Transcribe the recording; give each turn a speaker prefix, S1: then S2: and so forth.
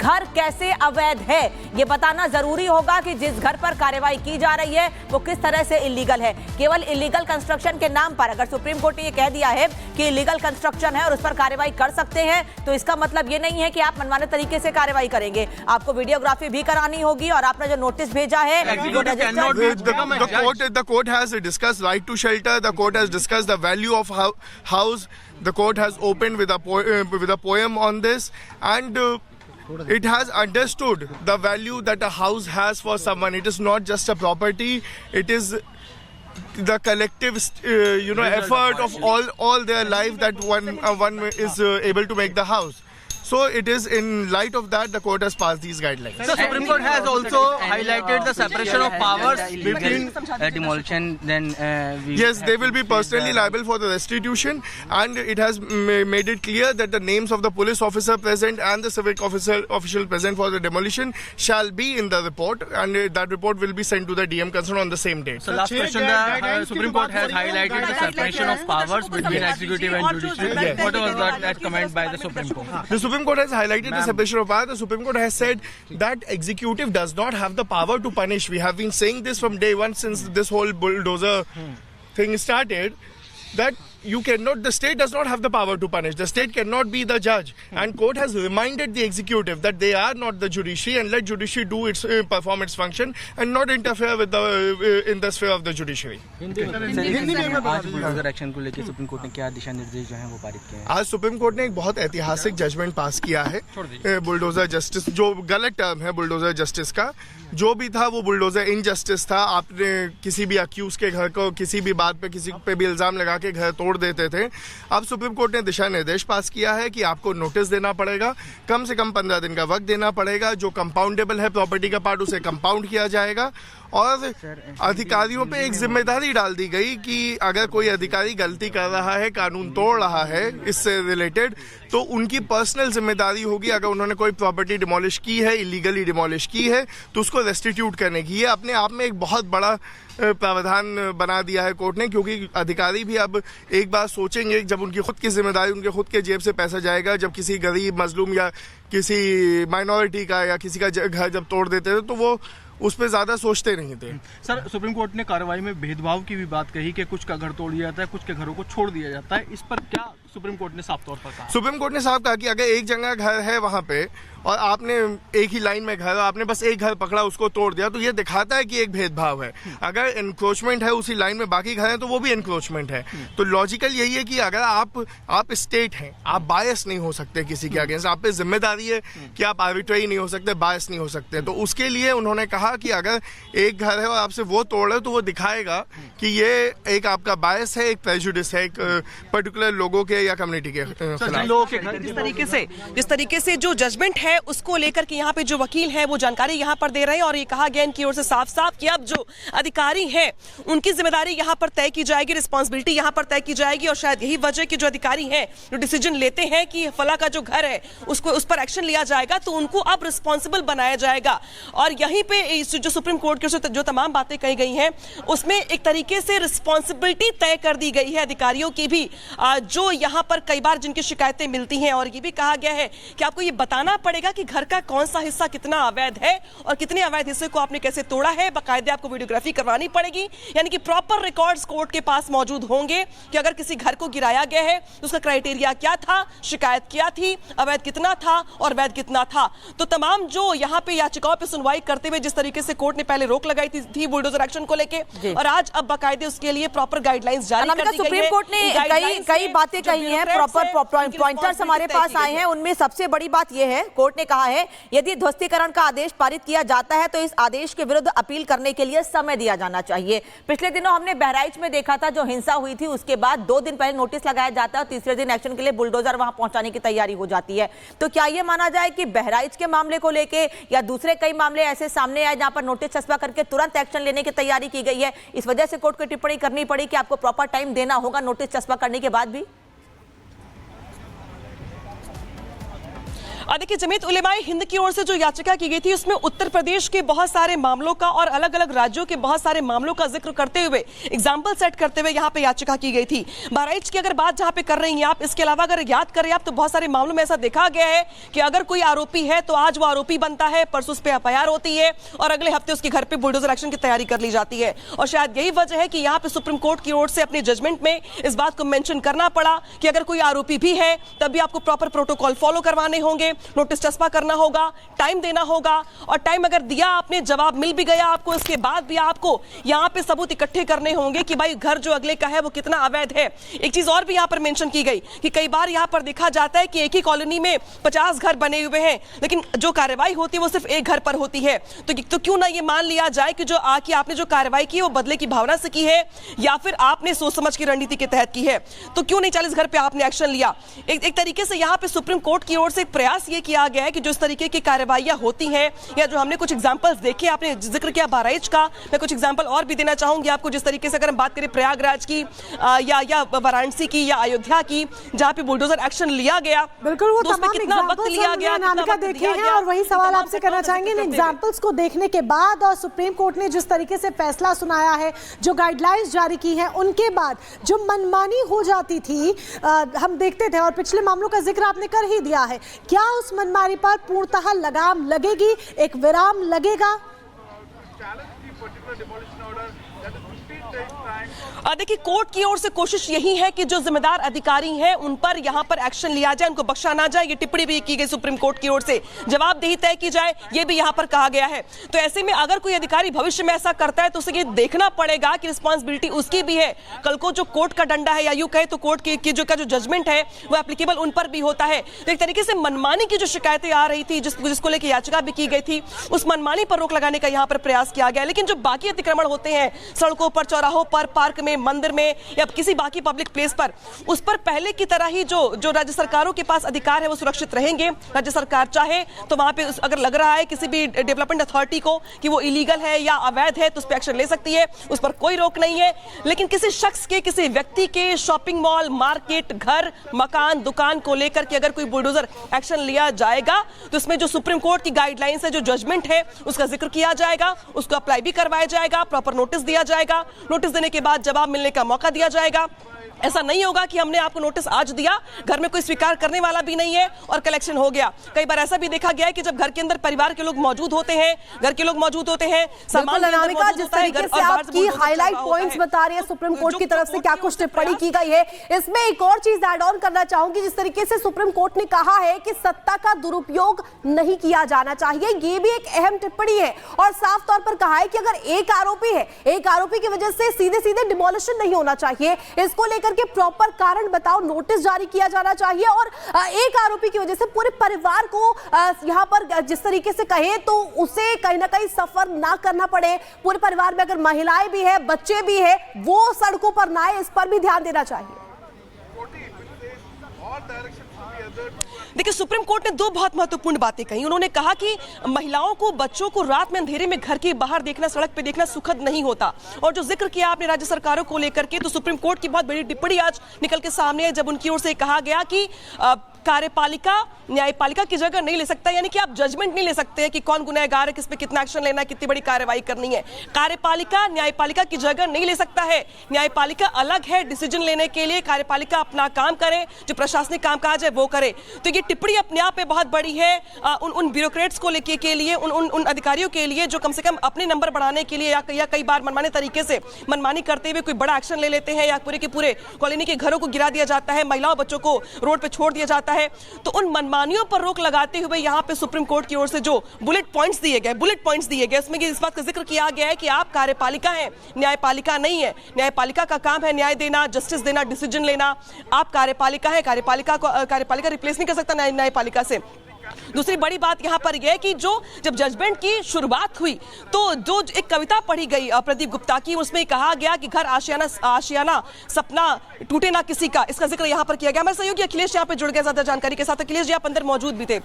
S1: घर कैसे अवैध है ये बताना जरूरी होगा कि जिस घर पर कार्रवाई की जा रही है वो किस तरह से इलीगल है। केवल इलीगल कंस्ट्रक्शन के नाम पर अगर सुप्रीम कोर्ट ने ये कह दिया है कि इलीगल कंस्ट्रक्शन है और उस पर कार्रवाई कर सकते हैं, तो इसका मतलब ये नहीं है कि आप मनमाने तरीके से कार्रवाई करेंगे। आपको वीडियोग्राफी भी करानी होगी और आपने जो नोटिस भेजा है
S2: the court has discussed right to shelter, the court has discussed the value of house, the court has opened with a poem on this, and it has understood the value that a house has for someone. It is not just a property, it is the collective effort of all their life that one is able to make the house. So it is in light of that the court has passed these guidelines.
S3: The Supreme Court has also highlighted the separation of powers between demolition. Then
S2: yes, they will be personally liable for the restitution, and it has made it clear that the names of the police officer present and the civic official present for the demolition shall be in the report, and that report will be sent to the DM concerned on the same date.
S3: So last question, the Supreme Court has highlighted the separation of powers between executive and judiciary.
S2: Yes.
S3: What was that comment by the Supreme Court?
S2: The Supreme Court has highlighted the separation of power. The Supreme Court has said that executive does not have the power to punish. We have been saying this from day one since this whole bulldozer thing started, that the state does not have the power to punish. The state cannot be the judge. And court has reminded the executive that they are not the judiciary, and let judiciary do its perform its function and not interfere with in the sphere of the judiciary.
S3: आज bulldozer action को लेकर supreme court ने क्या दिशा निर्देश जो हैं वो पारित किए हैं?
S2: आज सुप्रीम कोर्ट ने एक बहुत ऐतिहासिक जजमेंट पास किया है। बुलडोजर जस्टिस, जो गलत टर्म है बुलडोजर जस्टिस का, जो भी था वो बुलडोजर इनजस्टिस था। आपने किसी भी अक्यूज के घर को किसी भी बात पे किसी पे भी इल्जाम लगा के घर तोड़ देते थे। अब सुप्रीम कोर्ट ने दिशा निर्देश पास किया है कि आपको नोटिस देना पड़ेगा, कम से कम 15 दिन का वक्त देना पड़ेगा। जो कंपाउंडेबल है प्रॉपर्टी का पार्ट उसे कंपाउंड किया जाएगा, और अधिकारियों पे एक जिम्मेदारी डाल दी गई कि अगर कोई अधिकारी गलती कर रहा है, कानून तोड़ रहा है इससे रिलेटेड, तो उनकी पर्सनल जिम्मेदारी होगी। अगर उन्होंने कोई प्रॉपर्टी डिमोलिश की है, इलीगली डिमोलिश की है, तो उसको रेस्टिट्यूट करने की। ये अपने आप में एक बहुत बड़ा प्रावधान बना दिया है कोर्ट ने, क्योंकि अधिकारी भी अब एक बार सोचेंगे जब उनकी खुद की जिम्मेदारी, उनके खुद के जेब से पैसा जाएगा। जब किसी गरीब मजलूम या किसी माइनॉरिटी का या किसी का घर जब तोड़ देते थे तो वो उस पर ज्यादा सोचते नहीं थे।
S3: सर, सुप्रीम कोर्ट ने कार्रवाई में भेदभाव की भी बात कही कि कुछ का घर तोड़ दिया जाता है, कुछ के घरों को छोड़ दिया जाता है। इस पर क्या सुप्रीम कोर्ट ने साफ तौर पर कहा? सुप्रीम कोर्ट ने साफ कहा कि अगर एक जगह घर है वहां पे और आपने एक ही लाइन में घर, आपने बस एक घर पकड़ा उसको तोड़ दिया, तो ये दिखाता है कि एक भेदभाव है। अगर एनक्रोचमेंट है उसी लाइन में बाकी घर हैं तो वो भी एनक्रोचमेंट है। तो लॉजिकल यही है कि अगर आप स्टेट हैं, आप बायस नहीं हो सकते किसी के अगेंस्ट, आप पे जिम्मेदारी है कि आप आर्बिट्रेरी नहीं हो सकते, बायस नहीं हो सकते। तो उसके लिए उन्होंने कहा कि अगर एक घर है और आपसे वो तोड़ है तो वो दिखाएगा कि ये एक आपका बायस है, एक प्रेजुडिस है, एक पर्टिकुलर लोगों के या कम्युनिटी के
S4: जिस तरीके से जो जजमेंट है उसको लेकर के यहाँ पे जो वकील है वो जानकारी यहाँ पर दे रहे हैं, और ये कहा गया इनकी ओर से साफ साफ कि अब जो अधिकारी हैं उनकी जिम्मेदारी यहाँ पर तय की जाएगी, रिस्पॉन्सिबिलिटी यहाँ पर तय की जाएगी। और शायद यही वजह कि जो अधिकारी हैं जो डिसीजन लेते हैं कि फला का जो घर है उसको उस पर एक्शन लिया जाएगा, तो उनको अब रिस्पॉन्सिबल बनाया जाएगा। और यहीं पे जो सुप्रीम कोर्ट की जो तमाम बातें कही गई हैं उसमें एक तरीके से रिस्पॉन्सिबिलिटी तय कर दी गई है अधिकारियों की भी, जो यहाँ पर कई बार जिनकी शिकायतें मिलती हैं। और ये भी कहा गया है कि आपको ये बताना पड़ेगा कि घर का कौन सा हिस्सा कितना अवैध है और कितने अवैध हिस्से को आपने कैसे तोड़ा है। बाकायदे आपको वीडियोग्राफी करवानी पड़ेगी, यानी कि प्रॉपर रिकॉर्ड्स कोर्ट के पास मौजूद होंगे कि अगर किसी घर को गिराया गया है तो उसका क्राइटेरिया क्या था, शिकायत क्या थी, अवैध कितना था और वैध कितना था। तो तमाम जो यहाँ पे याचिकाओं पे सुनवाई करते हुए जिस तरीके से कोर्ट ने पहले रोक लगाई थी बुलडोजर एक्शन को लेके, और आज अब बाकायदे उसके लिए प्रॉपर गाइडलाइंस जारी कर दी गई है।
S1: सुप्रीम कोर्ट ने कई बातें कही हैं, प्रॉपर पॉइंटर्स हमारे पास आए हैं। उनमें सबसे बड़ी बात यह है, कोर्ट ने कहा है यदि ध्वस्तीकरण का आदेश पारित किया जाता है तो इस आदेश के विरुद्ध अपील करने के लिए समय दिया जाना चाहिए। पिछले दिनों हमने बहराइच में देखा था, जो हिंसा हुई थी उसके बाद 2 दिन पहले नोटिस लगाया जाता है और तीसरे दिन एक्शन के लिए बुलडोजर वहां पहुंचाने की तैयारी हो जाती है। तो क्या यह माना जाए कि बहराइच के मामले को लेके या दूसरे कई मामले ऐसे सामने आए जहां पर नोटिस चस्पा करके तुरंत एक्शन लेने की तैयारी की गई है, इस वजह से कोर्ट को टिप्पणी करनी पड़ी कि आपको प्रॉपर टाइम देना होगा नोटिस चस्पा करने के बाद भी?
S4: देखिए, जमीयत उलेमाए हिंद की ओर से जो याचिका की गई थी उसमें उत्तर प्रदेश के बहुत सारे मामलों का और अलग अलग राज्यों के बहुत सारे मामलों का जिक्र करते हुए, एग्जाम्पल सेट करते हुए यहाँ पे याचिका की गई थी। बहराइच की अगर बात जहाँ पे कर रही हैं आप, इसके अलावा अगर याद करें आप तो बहुत सारे मामलों में ऐसा देखा गया है कि अगर कोई आरोपी है तो आज वो आरोपी बनता है, परसों उस पर FIR होती है और अगले हफ्ते उसके घर पे बुलडोजर एक्शन की तैयारी कर ली जाती है। और शायद यही वजह है कि यहाँ पे सुप्रीम कोर्ट की ओर से अपने जजमेंट में इस बात को मेंशन करना पड़ा कि अगर कोई आरोपी भी है तब भी आपको प्रॉपर प्रोटोकॉल फॉलो करवाने होंगे, नोटिस चस्पा करना होगा, टाइम देना होगा और टाइम अगर दिया आपने, जवाब मिल भी गया आपको, इसके बाद भी आपको यहाँ पे सबूत इकट्ठे करने होंगे कि भाई घर जो अगले का है वो कितना अवैध है। एक चीज और भी यहाँ पर मेंशन की गई कि कई बार यहाँ पर देखा जाता है कि एक ही कॉलोनी में 50 घर बने हुए हैं, लेकिन जो कार्रवाई होती है वो सिर्फ एक घर पर होती है। तो क्यों ना ये मान लिया जाए कि जो आपने जो कार्रवाई की वो बदले की भावना से की है या फिर आपने सोच समझ की रणनीति के तहत की है। तो क्यों नहीं 40 घर पे आपने एक्शन लिया। एक तरीके से यहाँ पे सुप्रीम कोर्ट की ओर से एक प्रयास ये किया गया है कि जो इस तरीके की कार्रवाइयां होती हैं या जो हमने कुछ एग्जांपल्स देखे, आपने जिक्र किया बहराइच का, मैं कुछ एग्जांपल और भी देना चाहूंगी आपको। जिस तरीके से अगर हम बात करें प्रयागराज की या वाराणसी की या अयोध्या की, जहां पे बुलडोजर एक्शन लिया गया,
S5: बिल्कुल वो
S4: तो उसमें
S5: तमाम
S4: कितना वक्त लिया गया,
S5: नामिका देखे हैं और वही सवाल आपसे करना चाहेंगे इन एग्जांपल्स को देखने के बाद और सुप्रीम कोर्ट ने जिस तरीके से फैसला सुनाया है, जो गाइडलाइंस जारी की हैं, उनके बाद जो मनमानी हो जाती थी हम देखते थे और पिछले मामलों का जिक्र आपने कर ही दिया है, क्या उस मनमानी पर पूर्णतः लगाम लगेगी, एक विराम लगेगा?
S4: देखिए, कोर्ट की ओर से कोशिश यही है कि जो जिम्मेदार अधिकारी हैं उन पर यहां पर एक्शन लिया जाए, उनको बख्शा ना जाए। ये टिप्पणी भी की गई सुप्रीम कोर्ट की ओर से, जवाबदेही तय की जाए, ये भी यहां पर कहा गया है। तो ऐसे में अगर कोई अधिकारी भविष्य में ऐसा करता है तो उसे ये देखना पड़ेगा कि रिस्पॉन्सिबिलिटी उसकी भी है। कल को जो कोर्ट का डंडा है या यूं कहे तो कोर्ट की जो जजमेंट है वो एप्लीकेबल उन पर भी होता है। तो एक तरीके से मनमानी की जो शिकायतें आ रही थी, जिसको लेकर याचिका भी की गई थी, उस मनमानी पर रोक लगाने का यहाँ पर प्रयास किया गया। लेकिन जो बाकी अतिक्रमण होते हैं सड़कों पर, चौराहों पर, पार्क में, मंदिर में या किसी बाकी पब्लिक प्लेस पर, उस पर पहले की तरह ही जो राज्य सरकारों के पास अधिकार है वो सुरक्षित रहेंगे। राज्य सरकार चाहे तो वहां पे अगर लग रहा है किसी भी डेवलपमेंट अथॉरिटी को कि वो इलीगल है या अवैध है तो उस पर एक्शन ले सकती है, उस पर कोई रोक नहीं है। लेकिन किसी शख्स के, किसी व्यक्ति के शॉपिंग मॉल, मार्केट, घर, मकान, दुकान को लेकर के अगर कोई बुलडोजर एक्शन लिया जाएगा तो उसमें जो सुप्रीम कोर्ट की गाइडलाइंस है, जो जजमेंट है, उसका जिक्र किया जाएगा, उसको अप्लाई भी करवाया जाएगा, प्रॉपर नोटिस दिया जाएगा, नोटिस देने के बाद जवाब मिलने का मौका दिया जाएगा। ऐसा नहीं होगा कि हमने आपको नोटिस आज दिया, घर में कोई स्वीकार करने वाला भी नहीं है और कलेक्शन हो गया। कई बार ऐसा भी देखा गया है कि जब घर के अंदर परिवार के लोग मौजूद होते हैं, जिस
S1: तरीके से आपकी हाईलाइट पॉइंट्स बता रही है सुप्रीम कोर्ट की तरफ से क्या कुछ टिप्पणी की गई है, इसमें एक और चीज ऐड ऑन करना चाहूंगी। जिस तरीके से सुप्रीम कोर्ट ने कहा है कि सत्ता का दुरुपयोग नहीं किया जाना चाहिए, ये भी एक अहम टिप्पणी है और साफ तौर पर कहा है कि अगर एक आरोपी है, एक आरोपी की वजह से सीधे सीधे डिमोलिशन नहीं होना चाहिए, इसको लेकर के प्रॉपर कारण बताओ, नोटिस जारी किया जाना चाहिए और एक आरोपी की वजह से पूरे परिवार को यहां पर जिस तरीके से कहे तो उसे कहीं ना कहीं सफर ना करना पड़े। पूरे परिवार में अगर महिलाएं भी है, बच्चे भी है, वो सड़कों पर ना आए, इस पर भी ध्यान देना चाहिए।
S4: देखिए, सुप्रीम कोर्ट ने दो बहुत महत्वपूर्ण बातें कही। उन्होंने कहा कि महिलाओं को, बच्चों को रात में अंधेरे में घर के बाहर देखना, सड़क पे देखना सुखद नहीं होता। और जो जिक्र किया आपने राज्य सरकारों को लेकर के, तो सुप्रीम कोर्ट की बहुत बड़ी टिप्पणी आज निकल के सामने है जब उनकी ओर से कहा गया कि कार्यपालिका न्यायपालिका की जगह नहीं ले सकता, यानी कि आप जजमेंट नहीं ले सकते हैं कि कौन गुनहगार है, किस पे कितना एक्शन लेना है, कितनी बड़ी कार्रवाई करनी है। कार्यपालिका न्यायपालिका की जगह नहीं ले सकता है। न्यायपालिका अलग है डिसीजन लेने के लिए, कार्यपालिका अपना काम करे, जो प्रशासनिक कामकाज है वो करे। तो ये टिप्पणी अपने आप में बहुत बड़ी है उन ब्यूरोक्रेट्स को लेके के लिए, उन अधिकारियों के लिए जो कम से कम अपने नंबर बढ़ाने के लिए या कई बार मनमाने तरीके से मनमानी करते हुए कोई बड़ा एक्शन ले लेते हैं या पूरे के पूरे कॉलोनी के घरों को गिरा दिया जाता है, महिलाओं बच्चों को रोड पे छोड़ दिया जाता है। तो उन मनमानियों पर रोक लगाते हुए यहाँ पे सुप्रीम कोर्ट की ओर से जो बुलेट पॉइंट्स दिए गए, उसमें इस बात का जिक्र किया गया है कि आप कार्यपालिका हैं, न्यायपालिका नहीं है। न्यायपालिका का काम है न्याय देना, जस्टिस देना, डिसीजन लेना। आप कार्यपालिका है, कार्यपालिका रिप्लेस नहीं कर सकता न्यायपालिका से। दूसरी बड़ी बात यहाँ पर यह है कि जब जजमेंट की शुरुआत हुई तो जो एक कविता पढ़ी गई प्रदीप गुप्ता की, उसमें कहा गया कि घर आशियाना सपना टूटे ना किसी का, इसका जिक्र यहाँ पर किया गया। हमारे सहयोगी अखिलेश यहाँ पे जुड़ गए ज्यादा जानकारी के साथ। अखिलेश जी, आप अंदर मौजूद भी थे।